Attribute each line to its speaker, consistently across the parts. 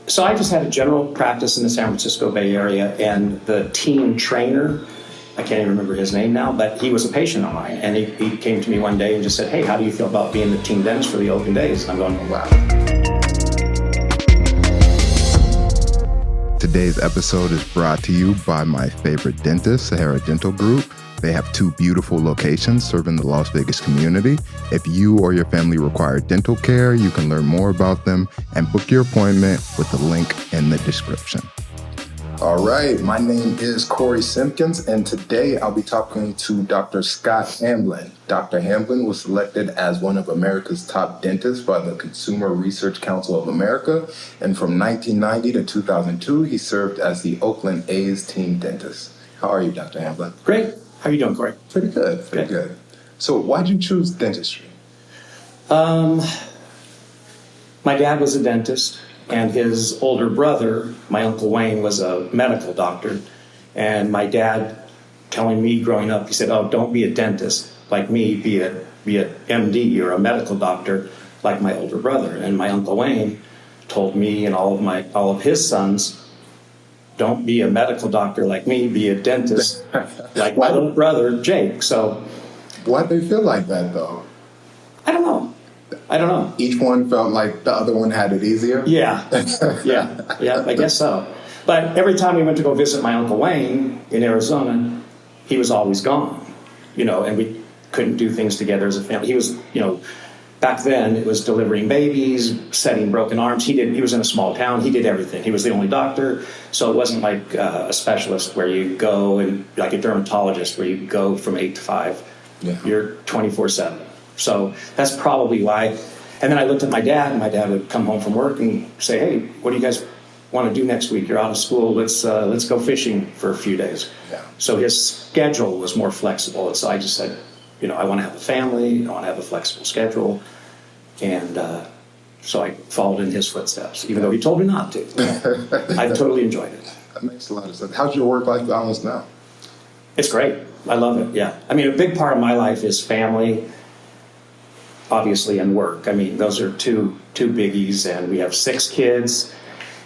Speaker 1: So I just had a general practice in the San Francisco Bay Area, and the team trainer, I can't even remember his name now, but he was a patient of mine, and he came to me one day and just said, "Hey, how do you feel about being the team dentist for the Oakland As?" And I'm going, "Oh, wow."
Speaker 2: Today's episode is brought to you by my favorite dentist, Sahara Dental Group. They have 2 beautiful locations serving the Las Vegas community. If you or your family require dental care, you can learn more about them and book your appointment with the link in the description. All right, my name is Corey Simpkins, and today I'll be talking to Dr. Scott Hamblin. Dr. Hamblin was selected as one of America's top dentists by the Consumer Research Council of America, and from 1990 to 2002, he served as the Oakland As team dentist. How are you, Dr. Hamblin?
Speaker 1: Great. How are you doing, Corey?
Speaker 2: Pretty good, pretty good. So why'd you choose dentistry?
Speaker 1: My dad was a dentist, and his older brother, my Uncle Wayne, was a medical doctor. And my dad telling me growing up, he said, "Oh, don't be a dentist like me, be a MD or a medical doctor like my older brother." And my Uncle Wayne told me and all of his sons, "Don't be a medical doctor like me, be a dentist like my little brother, Jake." So
Speaker 2: why'd they feel like that, though?
Speaker 1: I don't know.
Speaker 2: Each one felt like the other one had it easier?
Speaker 1: Yeah, I guess so. But every time we went to go visit my Uncle Wayne in Arizona, he was always gone, and we couldn't do things together as a family. He was, back then it was delivering babies, setting broken arms. He was in a small town. He did everything. He was the only doctor. So it wasn't like a specialist where you go and like a dermatologist where you go from 8 to 5. Yeah. You're 24/7. So that's probably why. And then I looked at my dad, and my dad would come home from work and say, "Hey, what do you guys want to do next week? You're out of school. Let's go fishing for a few days." Yeah. So his schedule was more flexible. And so I just said, I want to have a family. I want to have a flexible schedule. And so I followed in his footsteps, even though he told me not to. I've totally enjoyed it.
Speaker 2: That makes a lot of sense. How's your work-life balance now?
Speaker 1: It's great. I love it, yeah. I mean, a big part of my life is family, obviously, and work. I mean, those are two biggies, and we have 6 kids,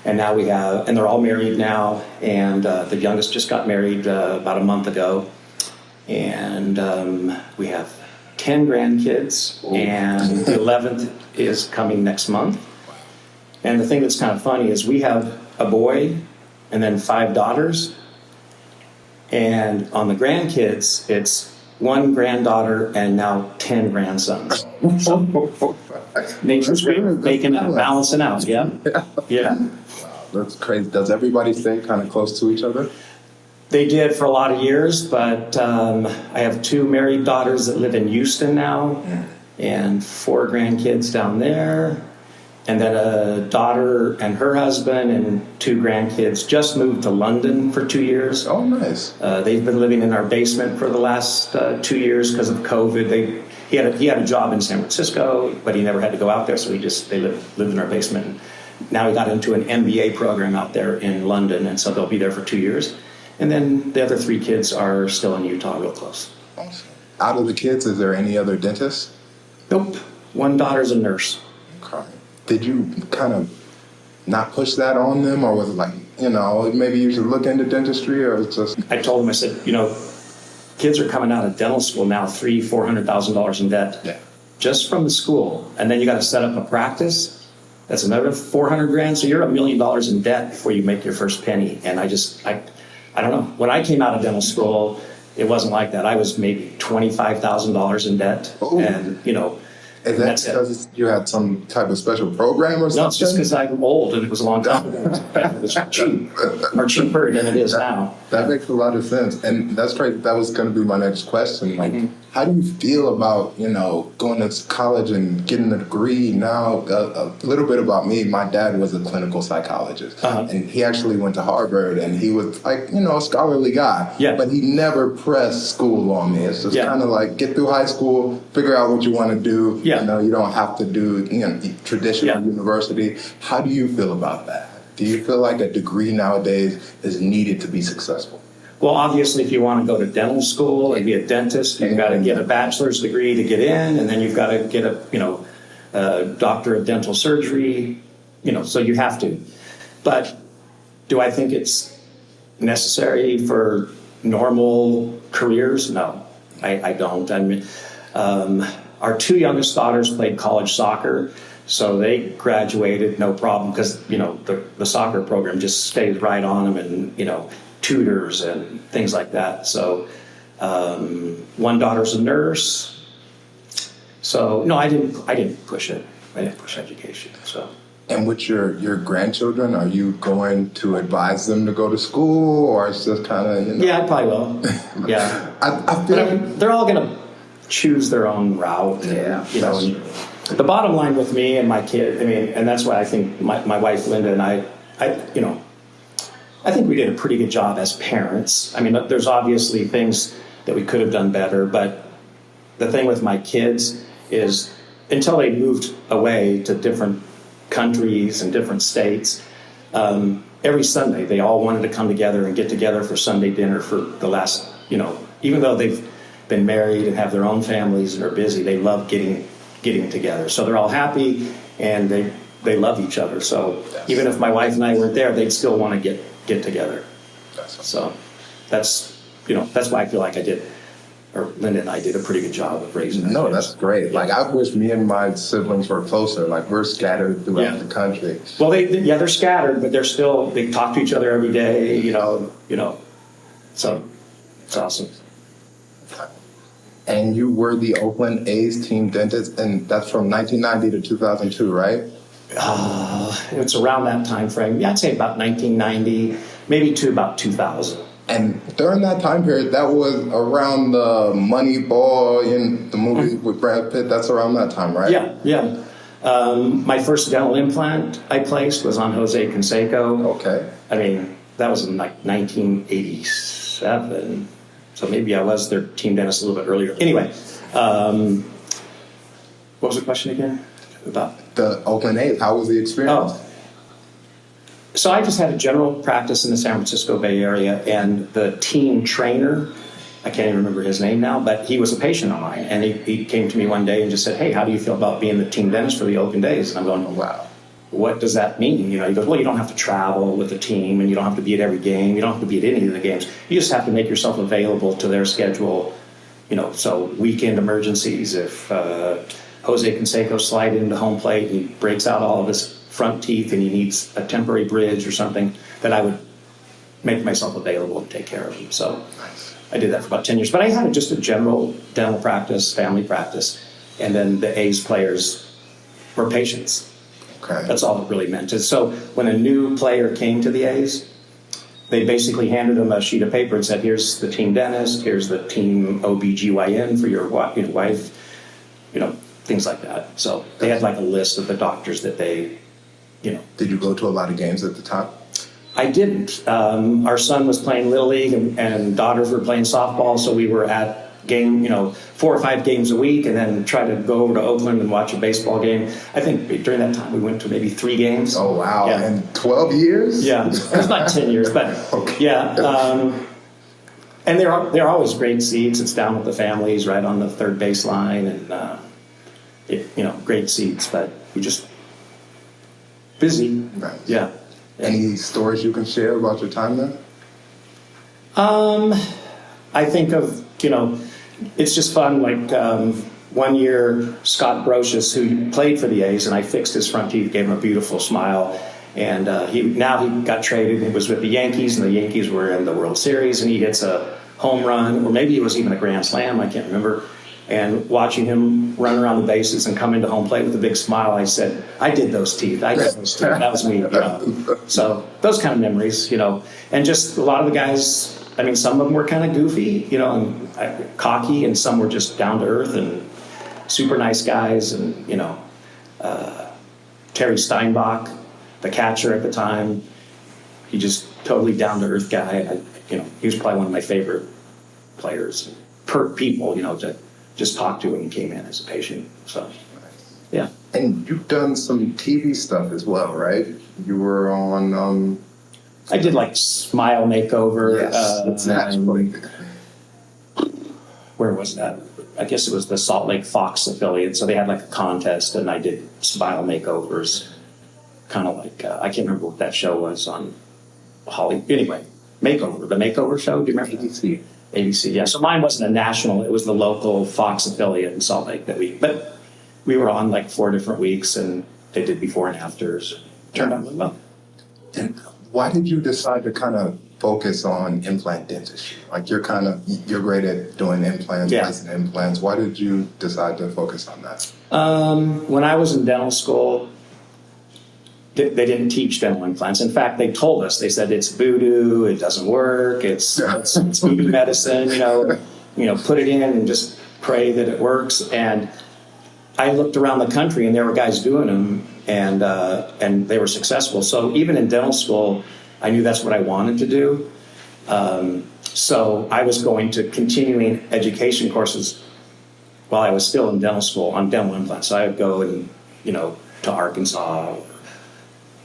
Speaker 1: and they're all married now, and the youngest just got married about a month ago, and we have 10 grandkids, and the 11th is coming next month. And the thing that's kind of funny is we have a boy and then 5 daughters, and on the grandkids, it's 1 granddaughter and now 10 grandsons. So nature's making it, balancing out, yeah.
Speaker 2: Wow, that's crazy. Does everybody stay kind of close to each other?
Speaker 1: They did for a lot of years, but I have 2 married daughters that live in Houston now, and 4 grandkids down there, and then a daughter and her husband and 2 grandkids just moved to London for 2 years.
Speaker 2: Oh, nice.
Speaker 1: They've been living in our basement for the last 2 years because of COVID. He had a job in San Francisco, but he never had to go out there, so they lived in our basement. And now he got into an MBA program out there in London, and so they'll be there for 2 years. And then the other 3 kids are still in Utah, real close.
Speaker 2: Awesome. Out of the kids, is there any other dentists?
Speaker 1: Nope. 1 daughter's a nurse.
Speaker 2: Okay. Did you kind of not push that on them, or was it like, maybe you should look into dentistry, or it's just...
Speaker 1: I told them, I said, kids are coming out of dental school now $300,000-$400,000 in debt. Yeah. Just from the school. And then you got to set up a practice. That's another $400,000. So you're $1 million in debt before you make your first penny. And I don't know. When I came out of dental school, it wasn't like that. I was maybe $25,000 in debt. Oh. And,
Speaker 2: is that because you had some type of special program or something?
Speaker 1: No, it's just because I'm old and it was a long time ago. It was cheap, or cheaper than it is now.
Speaker 2: That makes a lot of sense. And that's great. That was going to be my next question. Like, how do you feel about, going to college and getting a degree now? A little bit about me. My dad was a clinical psychologist, and he actually went to Harvard, and he was like, a scholarly guy. Yeah. But he never pressed school on me. It's just kind of like, get through high school, figure out what you want to do. Yeah. You don't have to do, traditional university. How do you feel about that? Do you feel like a degree nowadays is needed to be successful?
Speaker 1: Well, obviously, if you want to go to dental school and be a dentist, you've got to get a bachelor's degree to get in, and then you've got to get a doctor of dental surgery, so you have to. But do I think it's necessary for normal careers? No, I don't. I mean, our two youngest daughters played college soccer, so they graduated no problem because, you know, the soccer program just stays right on them, and, you know, tutors and things like that. So one daughter's a nurse. So no, I didn't push it. I didn't push education. So.
Speaker 2: And with your grandchildren, are you going to advise them to go to school, or it's just kind of, you know?
Speaker 1: Yeah, I probably will. Yeah.
Speaker 2: I feel
Speaker 1: they're all going to choose their own route.
Speaker 2: Yeah,
Speaker 1: You know, and the bottom line with me and my kid, I mean, and that's why I think my wife, Linda, and I, you know, I think we did a pretty good job as parents. I mean, there's obviously things that we could have done better, but the thing with my kids is until they moved away to different countries and different states, every Sunday they all wanted to come together and get together for Sunday dinner for the last, you know, even though they've been married and have their own families and are busy, they love getting together. So they're all happy and they love each other. So even if my wife and I weren't there, they'd still want to get together. So that's, you know, that's why I feel like Linda and I did a pretty good job of raising our kids.
Speaker 2: That's great. Like, I wish me and my siblings were closer. Like, we're scattered throughout the country.
Speaker 1: Well, they're scattered, but they talk to each other every day, you know, so it's awesome.
Speaker 2: And you were the Oakland A's team dentist, and that's from 1990 to 2002, right?
Speaker 1: It's around that time frame. Yeah, I'd say about 1990, maybe to about 2000.
Speaker 2: And during that time period, that was around the Moneyball in the movie with Brad Pitt. That's around that time, right?
Speaker 1: Yeah. My first dental implant I placed was on Jose Canseco.
Speaker 2: Okay.
Speaker 1: I mean, that was in like 1987. So maybe I was their team dentist a little bit earlier. Anyway, what was the question again? About
Speaker 2: the Oakland A's. How was the experience?
Speaker 1: Oh. So I just had a general practice in the San Francisco Bay Area, and the team trainer, I can't even remember his name now, but he was a patient of mine, and he came to me one day and just said, "Hey, how do you feel about being the team dentist for the Oakland A's?" And I'm going, "Wow, what does that mean?" You know, he goes, "Well, you don't have to travel with the team, and you don't have to be at every game. You don't have to be at any of the games. You just have to make yourself available to their schedule. You know, so weekend emergencies. If Jose Canseco slide into home plate and he breaks out all of his front teeth and he needs a temporary bridge or something, that I would make myself available to take care of him." So I did that for about 10 years. But I had just a general dental practice, family practice, and then the A's players were patients.
Speaker 2: Okay.
Speaker 1: That's all it really meant. And so when a new player came to the A's, they basically handed them a sheet of paper and said, "Here's the team dentist, here's the team OBGYN for your wife," you know, things like that. So they had like a list of the doctors that they, you know.
Speaker 2: Did you go to a lot of games at the time?
Speaker 1: I didn't. Our son was playing Little League and daughters were playing softball, so we were at 4 or 5 games a week, and then try to go over to Oakland and watch a baseball game. I think during that time we went to maybe 3 games.
Speaker 2: Oh, wow.
Speaker 1: Yeah.
Speaker 2: And 12 years?
Speaker 1: Yeah, it was about 10 years, but
Speaker 2: okay.
Speaker 1: Yeah. And they're always great seats. It's down with the families right on the third baseline, and great seats, but we just busy.
Speaker 2: Nice.
Speaker 1: Yeah.
Speaker 2: Any stories you can share about your time there?
Speaker 1: I think of, it's just fun. Like one year, Scott Brocious, who played for the A's, and I fixed his front teeth, gave him a beautiful smile. And he got traded. He was with the Yankees, and the Yankees were in the World Series, and he hits a home run, or maybe it was even a grand slam, I can't remember. And watching him run around the bases and come into home plate with a big smile, I said, I did those teeth. That was me. So those kind of memories, and just a lot of the guys, I mean, some of them were kind of goofy, and cocky, and some were just down to earth and super nice guys. And, Terry Steinbach, the catcher at the time, he just totally down to earth guy. He was probably one of my favorite players, people, to just talk to when he came in as a patient. So, yeah.
Speaker 2: And you've done some TV stuff as well, right? You were on...
Speaker 1: I did like Smile Makeover.
Speaker 2: Yes, exactly.
Speaker 1: Where was that? I guess it was the Salt Lake Fox affiliate. So they had like a contest, and I did Smile Makeovers. kind of like, I can't remember what that show was on Holly. Anyway, the Makeover show. Do you remember?
Speaker 2: ABC.
Speaker 1: ABC, yeah. So mine wasn't a national, it was the local Fox affiliate in Salt Lake but we were on like 4 different weeks and they did before and afters. Turned out really well.
Speaker 2: And why did you decide to kind of focus on implant dentistry? Like you're great at doing implants, placing implants. Why did you decide to focus on that?
Speaker 1: When I was in dental school, they didn't teach dental implants. In fact, they told us, they said it's voodoo, it doesn't work, it's voodoo medicine, put it in and just pray that it works. And I looked around the country and there were guys doing them and they were successful. So even in dental school, I knew that's what I wanted to do. So I was going to continuing education courses while I was still in dental school on dental implants. So I would go and, to Arkansas,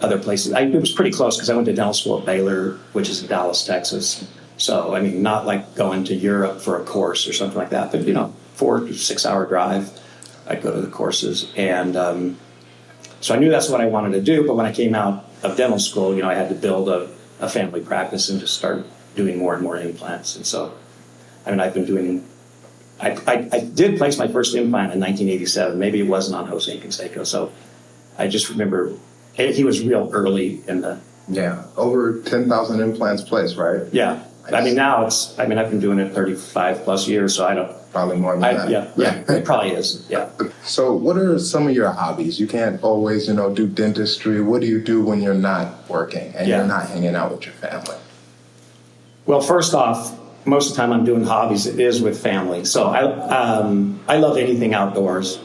Speaker 1: other places. It was pretty close because I went to dental school at Baylor, which is in Dallas, Texas. So, not like going to Europe for a course or something like that, but, 4 to 6 hour drive, I'd go to the courses. And so I knew that's what I wanted to do. But when I came out of dental school, I had to build a family practice and just start doing more and more implants. And so, I've been doing, I did place my first implant in 1987. Maybe it wasn't on Jose Canseco. So I just remember he was real early in the...
Speaker 2: Yeah, over 10,000 implants placed, right?
Speaker 1: Yeah. Now I've been doing it 35 plus years, so I don't...
Speaker 2: Probably more than that.
Speaker 1: Yeah, it probably is, yeah.
Speaker 2: So what are some of your hobbies? You can't always, do dentistry. What do you do when you're not working and you're not hanging out with your family?
Speaker 1: Well, first off, most of the time I'm doing hobbies, it is with family. So I love anything outdoors.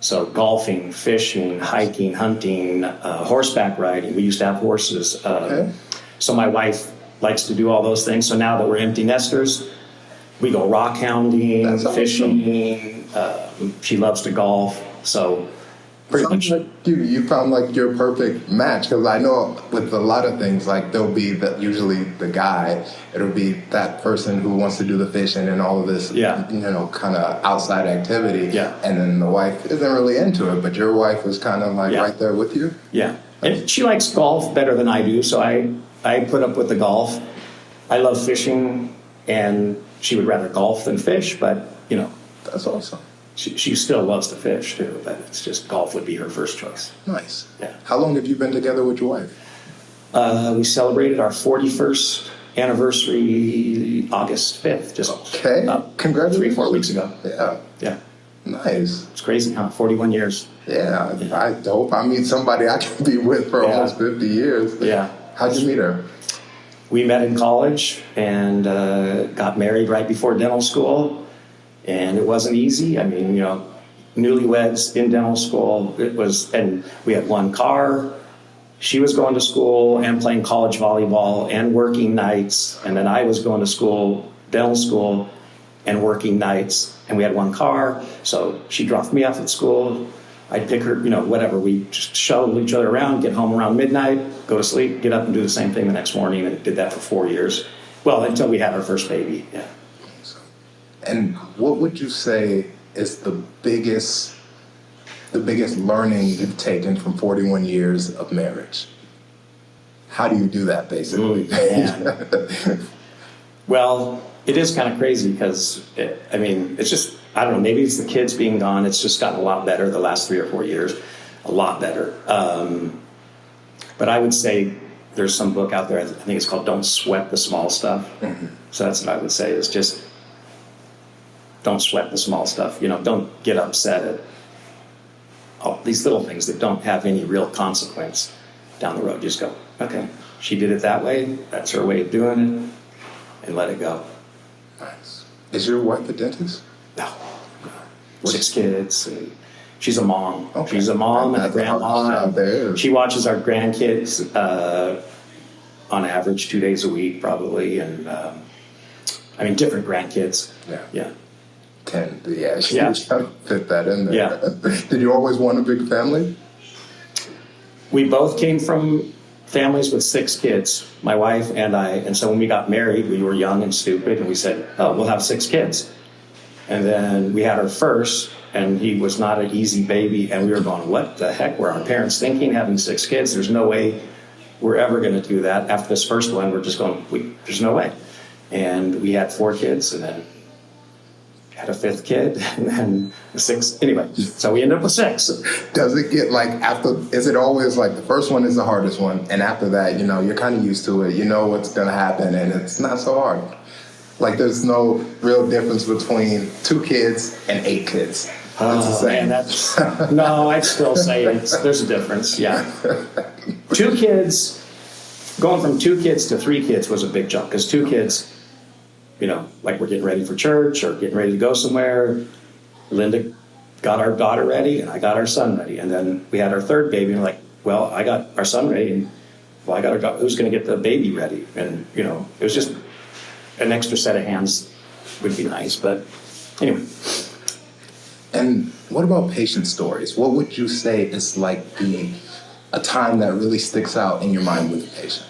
Speaker 1: So golfing, fishing, hiking, hunting, horseback riding. We used to have horses. So my wife likes to do all those things. So now that we're empty nesters, we go rock hounding, fishing. She loves to golf. So pretty much.
Speaker 2: Like you found like your perfect match, because I know with a lot of things, like there'll be usually the guy, it'll be that person who wants to do the fishing and all of this, kind of outside activity. Yeah. And then the wife isn't really into it, but your wife was kind of like right there with you. Yeah.
Speaker 1: And she likes golf better than I do, so I put up with the golf. I love fishing, and she would rather golf than fish, but
Speaker 2: That's awesome.
Speaker 1: She still loves to fish too, but it's just golf would be her first choice.
Speaker 2: Nice.
Speaker 1: Yeah.
Speaker 2: How long have you been together with your wife?
Speaker 1: We celebrated our 41st anniversary August 5th, just
Speaker 2: congratulations.
Speaker 1: 3-4 weeks ago.
Speaker 2: Yeah.
Speaker 1: Yeah.
Speaker 2: Nice.
Speaker 1: It's crazy, huh? 41 years.
Speaker 2: Yeah. I hope I meet somebody I can be with for almost 50 years.
Speaker 1: Yeah.
Speaker 2: How'd you meet her?
Speaker 1: We met in college and got married right before dental school. And it wasn't easy. Newlyweds in dental school, and we had one car. She was going to school and playing college volleyball and working nights. And then I was going to school, dental school, and working nights. And we had one car. So she dropped me off at school. I'd pick her, whatever. We just shuttled each other around, get home around midnight, go to sleep, get up and do the same thing the next morning. And did that for 4 years. Well, until we had our first baby, yeah.
Speaker 2: And what would you say is the biggest learning you've taken from 41 years of marriage? How do you do that, basically?
Speaker 1: Well, it is kind of crazy because, it's just, I don't know, maybe it's the kids being gone. It's just gotten a lot better the last 3 or 4 years, a lot better. But I would say there's some book out there, I think it's called Don't Sweat the Small Stuff. Mm-hmm. So that's what I would say is just, don't sweat the small stuff. Don't get upset at all these little things that don't have any real consequence down the road. Just go, okay, she did it that way. That's her way of doing it, and let it go.
Speaker 2: Nice. Is your wife a dentist?
Speaker 1: No. 6 kids. And she's a mom. Okay. She's a mom and a grandma. She watches our grandkids on average 2 days a week, probably, and different grandkids. Yeah.
Speaker 2: 10. Yeah, she was trying to fit that in there. Yeah. Did you always want a big family?
Speaker 1: We both came from families with 6 kids, my wife and I. And so when we got married, we were young and stupid, and we said, we'll have 6 kids. And then we had our first, and he was not an easy baby. And we were going, what the heck were our parents thinking, having 6 kids? There's no way we're ever going to do that. After this first one, we're just going, there's no way. And we had 4 kids, and then had a 5th kid, and then a 6th. Anyway, so we ended up with 6.
Speaker 2: Does it get like is it always like the first one is the hardest one, and after that, you're kind of used to it, you know what's going to happen, and it's not so hard? Like there's no real difference between 2 kids and 8 kids.
Speaker 1: Oh, man, no, I'd still say there's a difference, yeah. 2 kids, going from 2 kids to 3 kids was a big jump, because 2 kids, like we're getting ready for church or getting ready to go somewhere. Linda got our daughter ready, and I got our son ready. And then we had our 3rd baby, and we're like, well, I got our son ready, and I got who's going to get the baby ready? And, it was just an extra set of hands would be nice. But anyway.
Speaker 2: And what about patient stories? What would you say is like a time that really sticks out in your mind with a patient?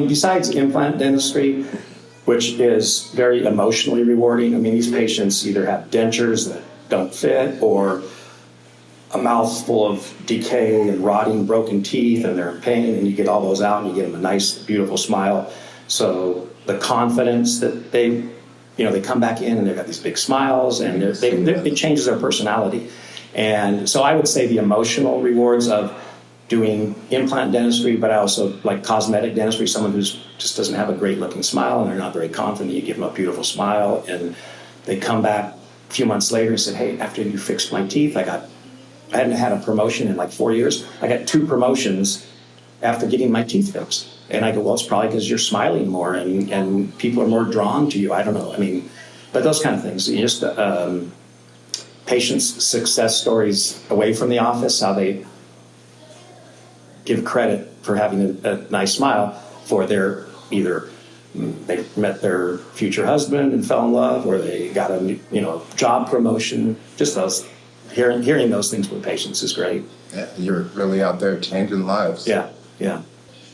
Speaker 1: Besides implant dentistry, which is very emotionally rewarding, these patients either have dentures that don't fit or a mouth full of decay and rotting broken teeth, and they're in pain, and you get all those out and you get them a nice, beautiful smile. So the confidence that they come back in and they've got these big smiles, and it changes their personality. And so I would say the emotional rewards of doing implant dentistry, but I also like cosmetic dentistry, someone who just doesn't have a great looking smile and they're not very confident. You give them a beautiful smile, and they come back a few months later and said, hey, after you fixed my teeth, I hadn't had a promotion in like 4 years. I got 2 promotions after getting my teeth fixed. And I go, well, it's probably because you're smiling more and people are more drawn to you. I don't know. But those kind of things, just patients' success stories away from the office, how they give credit for having a nice smile for their either they met their future husband and fell in love, or they got a job promotion. Just those hearing those things with patients is great.
Speaker 2: Yeah, you're really out there changing lives.
Speaker 1: Yeah.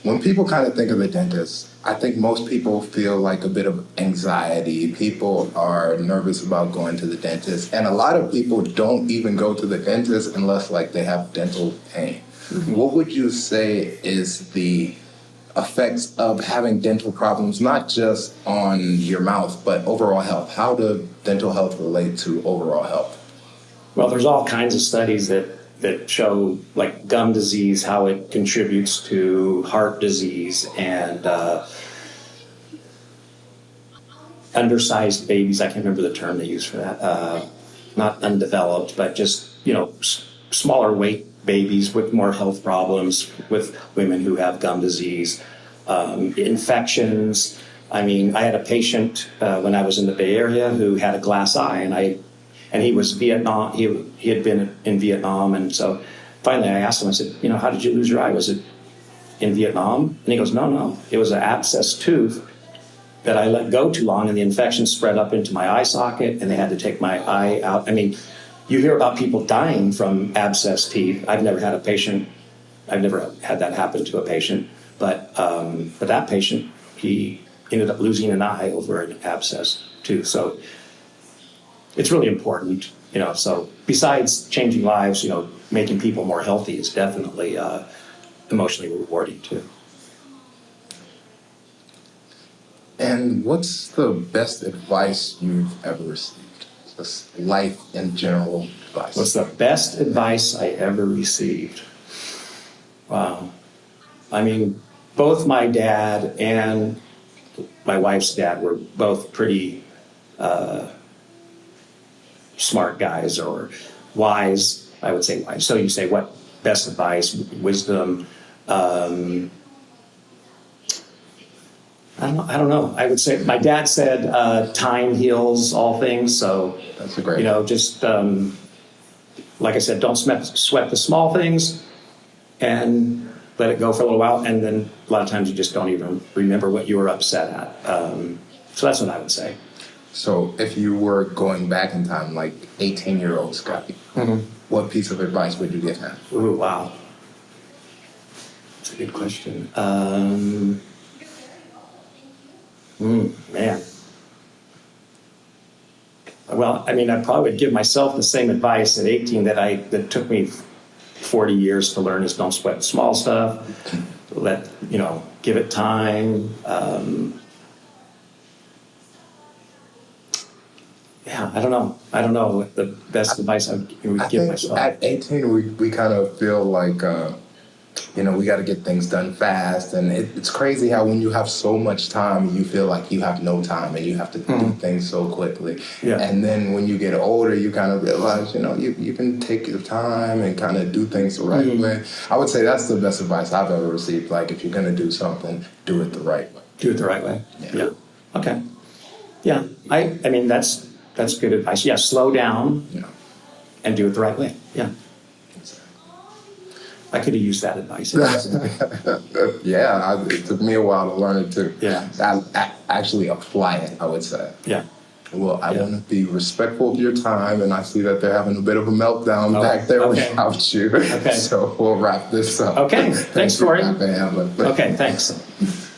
Speaker 2: When people kind of think of the dentist, I think most people feel like a bit of anxiety. People are nervous about going to the dentist, and a lot of people don't even go to the dentist unless like they have dental pain. Mm-hmm. What would you say is the effects of having dental problems, not just on your mouth, but overall health? How does dental health relate to overall health?
Speaker 1: Well, there's all kinds of studies that show like gum disease, how it contributes to heart disease, and undersized babies. I can't remember the term they use for that. Not undeveloped, but just, smaller weight babies with more health problems, with women who have gum disease, infections. I had a patient when I was in the Bay Area who had a glass eye, and he was Vietnam. He had been in Vietnam, and so finally I asked him. I said, how did you lose your eye? Was it in Vietnam? And he goes, no, it was an abscessed tooth that I let go too long, and the infection spread up into my eye socket, and they had to take my eye out. You hear about people dying from abscessed teeth. I've never had that happen to a patient, but that patient, he ended up losing an eye over an abscessed tooth. So it's really important, so besides changing lives, making people more healthy is definitely emotionally rewarding too.
Speaker 2: And what's the best advice you've ever received? Just life in general advice.
Speaker 1: What's the best advice I ever received? Wow. Both my dad and my wife's dad were both pretty smart guys, or wise, I would say wise. So you say, what best advice, wisdom? I don't know. I would say my dad said time heals all things. So
Speaker 2: that's a great.
Speaker 1: Just like I said, don't sweat the small things, and let it go for a little while. And then a lot of times you just don't even remember what you were upset at. So that's what I would say.
Speaker 2: So if you were going back in time, like 18-year-old Scotty, mm-hmm. What piece of advice would you give him?
Speaker 1: Ooh, wow. That's a good question. Man. Well, I mean, I probably would give myself the same advice at 18 that took me 40 years to learn is don't sweat the small stuff. Give it time. I don't know what the best advice I would give
Speaker 3: think
Speaker 1: myself.
Speaker 3: at 18, we kind of feel like, we got to get things done fast. And it's crazy how when you have so much time, you feel like you have no time and you have to do things so quickly.
Speaker 1: Yeah.
Speaker 3: And then when you get older, you kind of realize, you can take your time and kind of do things the right way. I would say that's the best advice I've ever received. Like, if you're going to do something, do it the right way.
Speaker 1: Do it the right way.
Speaker 3: Yeah.
Speaker 1: Okay. Yeah. I mean, that's good advice. Yeah. Slow down and do it the right way. Yeah. I could have used that advice.
Speaker 3: Yeah, it took me a while to learn it too.
Speaker 1: Yeah.
Speaker 3: I actually apply it, I would say.
Speaker 1: Yeah.
Speaker 3: Well, I want to be respectful of your time, and I see that they're having a bit of a meltdown back there without you.
Speaker 1: Okay.
Speaker 3: So we'll wrap this up.
Speaker 1: Okay. Thanks, Corey.
Speaker 3: Okay,
Speaker 1: Okay. Thanks.